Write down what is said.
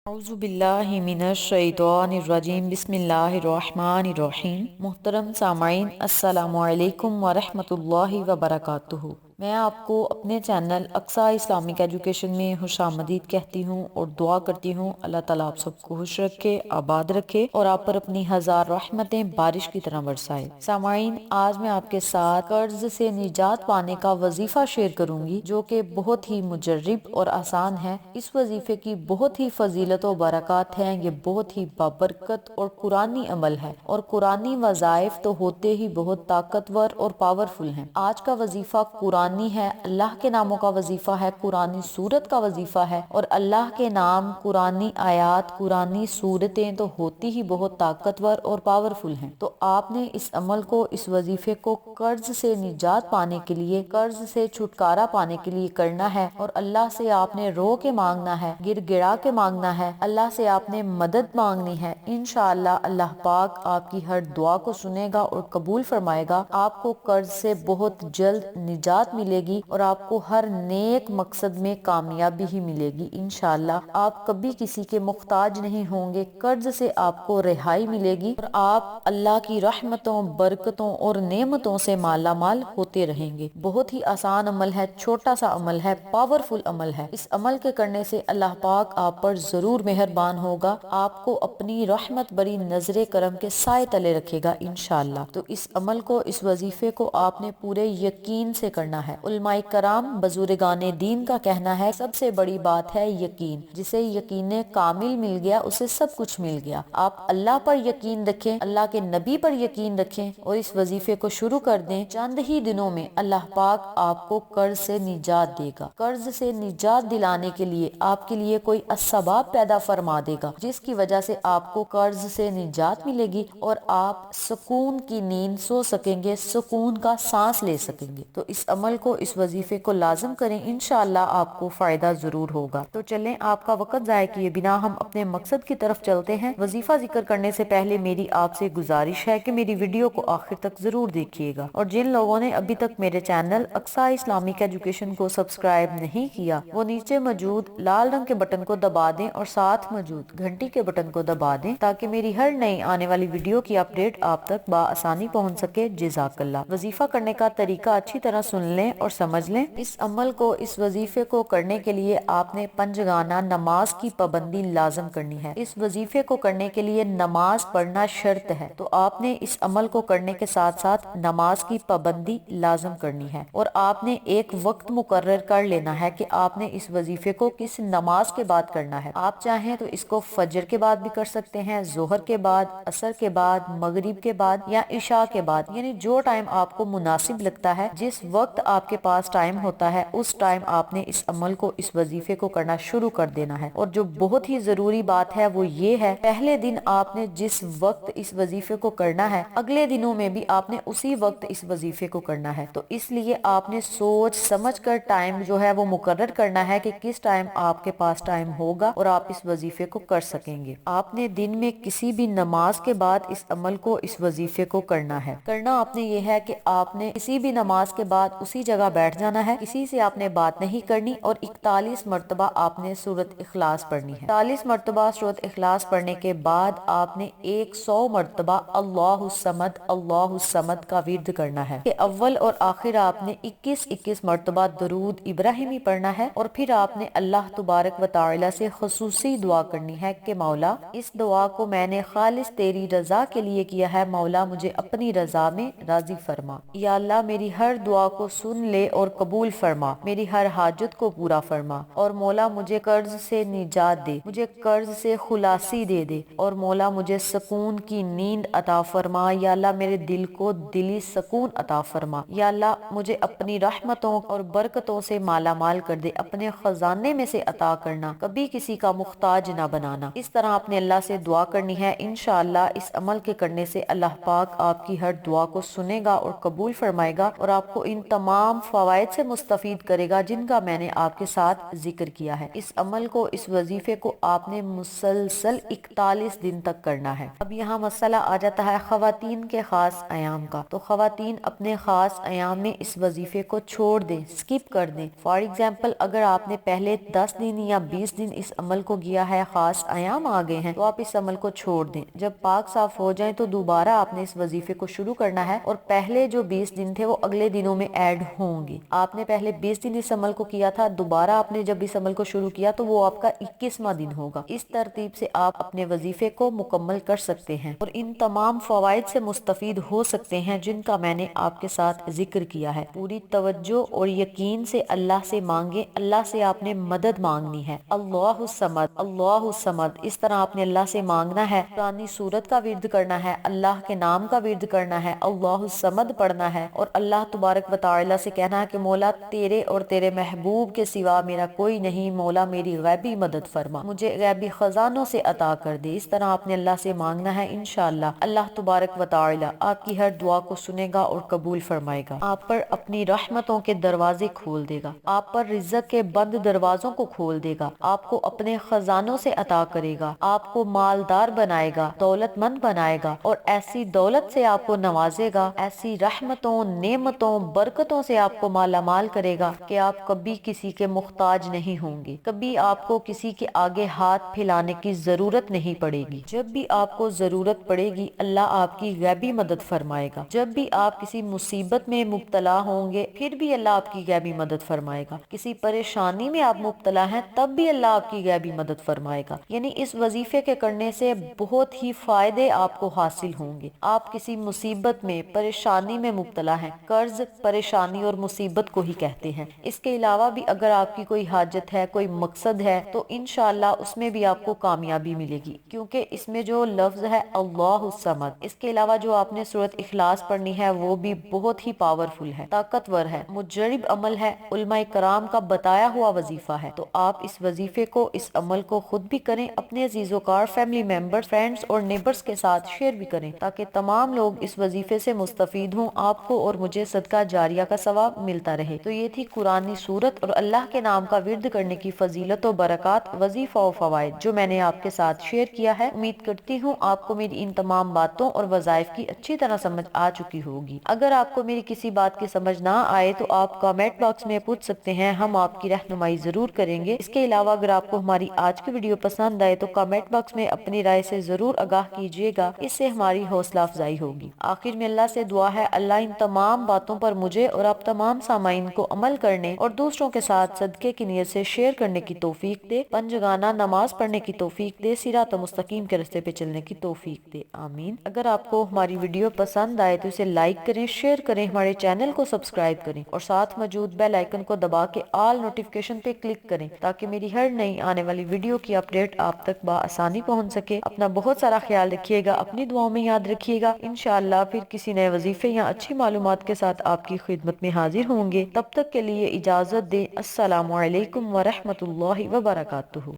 اعوذ باللہ من الشیطان الرجیم بسم اللہ الرحمن الرحیم۔ محترم سامعین، السلام علیکم ورحمۃ اللہ وبرکاتہ۔ میں آپ کو اپنے چینل اقصیٰ اسلامک ایجوکیشن میں خوش آمدید کہتی ہوں اور دعا کرتی ہوں اللہ تعالیٰ آپ سب کو خوش رکھے، آباد رکھے اور آپ پر اپنی ہزار رحمتیں بارش کی طرح برسائے۔ سامعین، آج میں آپ کے ساتھ قرض سے نجات پانے کا وظیفہ شیئر کروں گی جو کہ بہت ہی مجرب اور آسان ہے۔ اس وظیفے کی بہت ہی فضیلت و برکات ہیں، یہ بہت ہی بابرکت اور قرآنی عمل ہے اور قرآنی وظائف تو ہوتے ہی بہت طاقتور اور پاورفل ہیں۔ آج کا وظیفہ قرآنی ہے، اللہ کے ناموں کا وظیفہ ہے، قرآنی سورت کا وظیفہ ہے اور اللہ کے نام، قرآنی آیات، قرآنی سورتیں تو ہوتی ہی بہت طاقتور اور پاورفل ہیں۔ تو آپ نے اس عمل کو، اس وظیفے کو قرض سے نجات پانے کے لیے، قرض سے چھٹکارا پانے کے لیے کرنا ہے اور اللہ سے آپ نے رو کے مانگنا ہے، گر گڑا کے مانگنا ہے، اللہ سے آپ نے مدد مانگنی ہے۔ انشاءاللہ اللہ پاک آپ کی ہر دعا کو سنے گا اور قبول فرمائے گا۔ آپ کو قرض سے بہت جلد نجات ملے گی اور آپ کو ہر نیک مقصد میں کامیابی ہی ملے گی۔ انشاءاللہ آپ کبھی کسی کے محتاج نہیں ہوں گے، قرض سے آپ کو رہائی ملے گی اور آپ اللہ کی رحمتوں، برکتوں اور نعمتوں سے مالا مال ہوتے رہیں گے۔ بہت ہی آسان عمل ہے، چھوٹا سا عمل ہے، پاورفل عمل ہے۔ اس عمل کے کرنے سے اللہ پاک آپ پر ضرور مہربان ہوگا، آپ کو اپنی رحمت بری نظر کرم کے سائے تلے رکھے گا انشاءاللہ۔ تو اس عمل کو، اس وظیفے کو آپ نے پورے یقین سے کرنا ہے۔ علماء کرام، بزرگان دین کا کہنا ہے سب سے بڑی بات ہے یقین۔ جسے یقین کامل مل گیا اسے سب کچھ مل گیا۔ آپ اللہ پر یقین رکھیں، اللہ کے نبی پر یقین رکھیں اور اس وظیفے کو شروع کر دیں۔ چند ہی دنوں میں اللہ پاک آپ کو قرض سے نجات دے گا۔ قرض سے نجات دلانے کے لیے آپ کے لیے کوئی اسباب پیدا فرما دے گا جس کی وجہ سے آپ کو قرض سے نجات ملے گی اور آپ سکون کی نیند سو سکیں گے، سکون کا سانس لے سکیں گے۔ تو اس عمل کو، اس وظیفے کو لازم کریں، انشاءاللہ آپ کو فائدہ ضرور ہوگا۔ تو چلیں، آپ کا وقت ضائع کیے بنا ہم اپنے مقصد کی طرف چلتے ہیں۔ وظیفہ ذکر کرنے سے پہلے میری آپ سے گزارش ہے کہ میری ویڈیو کو آخر تک ضرور دیکھیے گا اور جن لوگوں نے ابھی تک میرے چینل اقصیٰ اسلامک ایجوکیشن کو سبسکرائب نہیں کیا وہ نیچے موجود لال رنگ کے بٹن کو دبا دیں اور ساتھ موجود گھنٹی کے بٹن کو دبا دیں تاکہ میری ہر نئی آنے والی ویڈیو کی اپڈیٹ آپ تک بآسانی پہنچ سکے۔ جزاک اللہ۔ وظیفہ کرنے کا طریقہ اچھی طرح سن لیں اور سمجھ لیں۔ اس عمل کو، اس وظیفے کو کرنے کے لیے آپ نے پنجگانہ نماز کی پابندی لازم کرنی ہے۔ اس وظیفے کو کرنے کے لیے نماز پڑھنا شرط ہے، تو آپ نے اس عمل کو کرنے کے ساتھ ساتھ نماز کی پابندی لازم کرنی ہے اور آپ نے ایک وقت مقرر کر لینا ہے کہ آپ نے اس وظیفے کو کس نماز کے بعد کرنا ہے۔ آپ چاہیں تو اس کو فجر کے بعد بھی کر سکتے ہیں، ظہر کے بعد، عصر کے بعد، مغرب کے بعد یا عشاء کے بعد، یعنی جو ٹائم آپ کو مناسب لگتا ہے، جس وقت آپ کے پاس ٹائم ہوتا ہے اس ٹائم آپ نے اس عمل کو، اس وظیفے کو کرنا شروع کر دینا ہے۔ اور جو بہت ہی ضروری بات ہے وہ یہ ہے، پہلے دن آپ نے جس وقت اس وظیفے کو کرنا ہے اگلے دنوں میں بھی آپ نے اسی وقت اس وظیفے کو کرنا ہے۔ تو اس لیے آپ نے سوچ سمجھ کر ٹائم جو ہے وہ مقرر کرنا ہے کہ کس ٹائم آپ کے پاس ٹائم ہوگا اور آپ اس وظیفے کو کر سکیں گے۔ آپ نے دن میں کسی بھی نماز کے بعد اس عمل کو، اس وظیفے کو کرنا ہے۔ کرنا آپ نے یہ ہے کہ آپ نے کسی بھی نماز کے بعد اسی جگہ بیٹھ جانا ہے، کسی سے آپ نے بات نہیں کرنی اور 41 مرتبہ آپ نے سورۃ اخلاص پڑھنی ہے۔ 41 مرتبہ سورۃ اخلاص پڑھنے کے بعد آپ نے 100 مرتبہ اللہ الصمد، اللہ الصمد کا ورد کرنا ہے کہ اول اور آخر آپ نے 21 مرتبہ درود ابراہیمی پڑھنا ہے اور پھر آپ نے اللہ تبارک و تعالی سے خصوصی دعا کرنی ہے کہ مولا اس دعا کو میں نے خالص تیری رضا کے لیے کیا ہے، مولا مجھے اپنی رضا میں راضی فرما۔ یا اللہ میری ہر دعا کو سن لے اور قبول فرما، میری ہر حاجت کو پورا فرما اور مولا مجھے قرض سے نجات دے، مجھے قرض سے خلاصی دے دے اور مولا مجھے سکون کی نیند عطا فرما۔ یا اللہ میرے دل کو دلی سکون عطا فرما۔ یا اللہ مجھے اپنی رحمتوں اور برکتوں سے مالا مال کر دے، اپنے خزانے میں سے عطا کرنا، کبھی کسی کا محتاج نہ بنانا۔ اس طرح آپ نے اللہ سے دعا کرنی ہے۔ انشاءاللہ اس عمل کے کرنے سے اللہ پاک آپ کی ہر دعا کو سنے گا اور قبول فرمائے گا اور آپ کو ان تمام تمام فوائد سے مستفید کرے گا جن کا میں نے آپ کے ساتھ ذکر کیا ہے۔ اس عمل کو، اس وظیفے کو آپ نے مسلسل 41 دن تک کرنا ہے۔ اب یہاں مسئلہ آ جاتا ہے خواتین کے خاص ایام کا، تو خواتین اپنے خاص ایام میں اس وظیفے کو چھوڑ دیں، سکپ کر دیں۔ فار ایگزامپل اگر آپ نے پہلے 10 دن یا 20 دن اس عمل کو کیا ہے، خاص ایام آ گئے ہیں، تو آپ اس عمل کو چھوڑ دیں۔ جب پاک صاف ہو جائیں تو دوبارہ آپ نے اس وظیفے کو شروع کرنا ہے، اور پہلے جو 20 دن تھے وہ اگلے دنوں میں ایڈ ہوں گے۔ آپ نے پہلے 20 دن اس عمل کو کیا تھا، دوبارہ آپ نے جب اس عمل کو شروع کیا تو وہ آپ کا 21واں دن ہوگا۔ اس ترتیب سے آپ اپنے وظیفے کو مکمل کر سکتے ہیں اور ان تمام فوائد سے مستفید ہو سکتے ہیں جن کا میں نے آپ کے ساتھ ذکر کیا ہے۔ پوری توجہ اور یقین سے اللہ سے مانگیں، اللہ سے آپ نے مدد مانگنی ہے۔ اللہ الصمد، اللہ الصمد، اس طرح آپ نے اللہ سے مانگنا ہے۔ قرآنی سورت کا ورد کرنا ہے، اللہ کے نام کا ورد کرنا ہے، اللہ الصمد پڑھنا ہے، اور اللہ تبارک و تعالی سے کہنا ہے کہ مولا تیرے اور تیرے محبوب کے سوا میرا کوئی نہیں، مولا میری غیبی مدد فرما، مجھے غیبی خزانوں سے عطا کر دے۔ اس طرح آپ نے اللہ سے مانگنا ہے، انشاءاللہ اللہ تبارک و تعالی آپ کی ہر دعا کو سنے گا اور قبول فرمائے گا۔ آپ پر اپنی رحمتوں کے دروازے کھول دے گا، آپ پر رزق کے بند دروازوں کو کھول دے گا، آپ کو اپنے خزانوں سے عطا کرے گا، آپ کو مالدار بنائے گا، دولت مند بنائے گا، اور ایسی دولت سے آپ کو نوازے گا، ایسی رحمتوں، نعمتوں، برکتوں سے آپ کو مالا مال کرے گا کہ آپ کبھی کسی کے محتاج نہیں ہوں گے، کبھی آپ کو کسی کے آگے ہاتھ پھیلانے کی ضرورت نہیں پڑے گی۔ جب بھی آپ کو ضرورت پڑے گی اللہ آپ کی غیبی مدد فرمائے گا۔ جب بھی آپ کسی مصیبت میں مبتلا ہوں گے پھر بھی اللہ آپ کی غیبی مدد فرمائے گا۔ کسی پریشانی میں آپ مبتلا ہیں تب بھی اللہ آپ کی غیبی مدد فرمائے گا۔ یعنی اس وظیفے کے کرنے سے بہت ہی فائدے آپ کو حاصل ہوں گے۔ آپ کسی مصیبت میں، پریشانی میں مبتلا ہیں، قرض پریشانی اور مصیبت کو ہی کہتے ہیں۔ اس کے علاوہ بھی اگر آپ کی کوئی حاجت ہے، کوئی مقصد ہے تو انشاءاللہ اس میں بھی آپ کو کامیابی ملے گی، کیونکہ اس میں جو لفظ ہے اللہ الصمد۔ اس کے علاوہ جو آپ نے سورۃ اخلاص پڑھنی ہے وہ بھی بہت ہی پاورفل ہے، طاقتور ہے، مجرب عمل ہے، علماء کرام کا بتایا ہوا وظیفہ ہے۔ تو آپ اس وظیفے کو، اس عمل کو خود بھی کریں، اپنے عزیز و کار، فیملی ممبر، فرینڈز اور نیبرز کے ساتھ شیئر بھی کریں تاکہ تمام لوگ اس وظیفے سے مستفید ہوں، آپ کو اور مجھے صدقہ جاریہ کا ثواب ملتا رہے۔ تو یہ تھی قرآنی سورت اور اللہ کے نام کا ورد کرنے کی فضیلت و برکات، وظیفہ و فوائد جو میں نے آپ کے ساتھ شیئر کیا ہے۔ امید کرتی ہوں آپ کو میری ان تمام باتوں اور وظائف کی اچھی طرح سمجھ آ چکی ہوگی۔ اگر آپ کو میری کسی بات کی سمجھ نہ آئے تو آپ کامنٹ باکس میں پوچھ سکتے ہیں، ہم آپ کی رہنمائی ضرور کریں گے۔ اس کے علاوہ اگر آپ کو ہماری آج کی ویڈیو پسند آئے تو کامنٹ باکس میں اپنی رائے سے ضرور آگاہ کیجیے گا، اس سے ہماری حوصلہ افزائی ہوگی۔ آخر میں اللہ سے دعا ہے اللہ ان تمام باتوں پر مجھے اور آپ تمام سامعین کو عمل کرنے اور دوسروں کے ساتھ صدقے کی نیت سے شیئر کرنے کی توفیق دے، پنجگانہ نماز پڑھنے کی توفیق دے، صراط مستقیم کے راستے پہ چلنے کی توفیق دے، آمین۔ اگر آپ کو ہماری ویڈیو پسند آئے تو اسے لائک کریں، شیئر کریں، ہمارے چینل کو سبسکرائب کریں اور ساتھ موجود بیل آئیکن کو دبا کے آل نوٹیفیکیشن پہ کلک کریں تاکہ میری ہر نئی آنے والی ویڈیو کی اپڈیٹ آپ تک بآسانی پہنچ سکے۔ اپنا بہت سارا خیال رکھیے گا، اپنی دعاؤں میں یاد رکھیے گا۔ انشاءاللہ پھر کسی نئے وظیفے یا اچھی معلومات کے ساتھ آپ کی خدمت میں حاضر ہوں گے۔ تب تک کے لیے اجازت دیں۔ السلام علیکم ورحمۃ اللہ وبرکاتہ۔